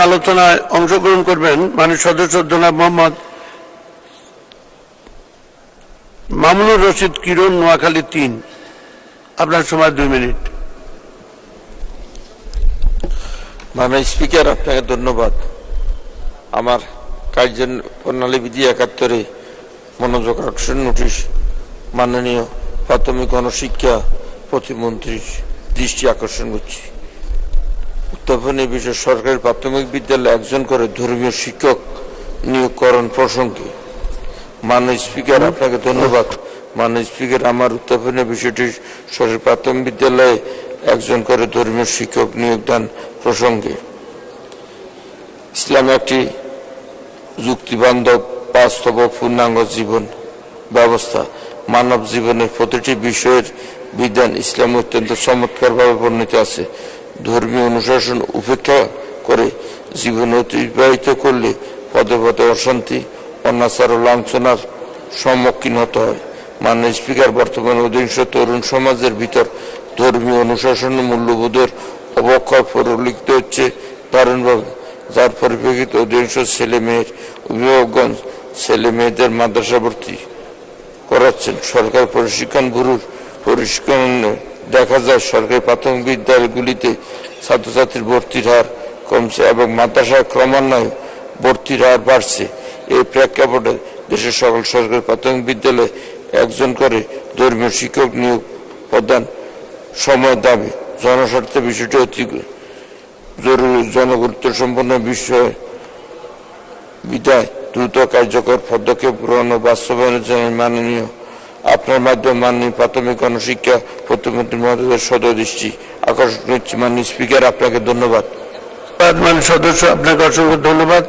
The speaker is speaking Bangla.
আলোচনায় অংশগ্রহণ করবেন মাননীয় সদস্য জনাব মোহাম্মদ মামুনুর রশিদ কিরণ, নোয়াখালী ৩। আপনার সময় 2 মিনিট। মাননীয় স্পিকার, আপনাকে ধন্যবাদ। আমার কার্যপ্রণালী বিধি ৭১ মনোযোগ আকর্ষণ নোটিশ মাননীয় প্রাথমিক গণশিক্ষা প্রতিমন্ত্রীর দৃষ্টি আকর্ষণ করছি। উত্থাপনের বিষয়ে সরকারি প্রাথমিক বিদ্যালয়ে একজন করে ধর্মীয় শিক্ষক নিয়োগকরণ প্রসঙ্গে মাননীয় স্পিকার, আপনাকে ধন্যবাদ। মাননীয় স্পিকার, আমার উত্থাপনের বিষয়টি সরকারি প্রাথমিক বিদ্যালয়ে একজন করে ধর্মীয় শিক্ষক নিয়োগদান প্রসঙ্গে। ইসলাম একটি যুক্তিবান্ধব, বাস্তব ও পূর্ণাঙ্গ জীবন ব্যবস্থা। মানব জীবনের প্রতিটি বিষয়ের বিধান ইসলামে অত্যন্ত চমৎকারভাবে বর্ণিত আছে। ধর্মীয় অনুশাসন উপেক্ষা করে জীবন অতিবাহিত করলে পদে পদে অশান্তি, অনাচার ও লাঞ্ছনার সম্মুখীন হতে হয়। মাননীয় স্পিকার, বর্তমানে অধিকাংশ তরুণ সমাজের ভিতর ধর্মীয় অনুশাসন ও মূল্যবোধের অবক্ষয় পরিলক্ষিত হচ্ছে দারুণভাবে, যার পরিপ্রেক্ষিতে অধিকাংশ ছেলে মেয়ের অভিভাবকগণ ছেলে মেয়েদের মাদ্রাসা ভর্তি করাচ্ছেন। সরকার প্রশিক্ষণ ব্যুরোর পরিষ্কারণে দেখা যায় সরকারি প্রাথমিক বিদ্যালয়গুলিতে ছাত্রছাত্রীর ভর্তির হার কমছে এবং মাদ্রাসায় ক্রমান্বয়ে ভর্তির হার বাড়ছে। এই প্রেক্ষাপটে দেশের সকল সরকারি প্রাথমিক বিদ্যালয়ে একজন করে ধর্মীয় শিক্ষক নিয়োগ প্রদান সময়ের দাবি। জনস্বার্থে বিষয়টি অতি জরুরি, জনগুরুত্ব সম্পন্ন বিষয় বিধায় দ্রুত কার্যকর পদক্ষেপ গ্রহণ ও বাস্তবায়নের জন্য মাননীয় আপনার মাধ্যমে মাননীয় প্রাথমিক গণশিক্ষা প্রতিমন্ত্রী মহোদয়ের সদদৃষ্টি আকর্ষণ করছি। মাননীয় স্পিকার, আপনাকে ধন্যবাদ। মাননীয় সদস্য, আপনাকে অসংখ্য ধন্যবাদ।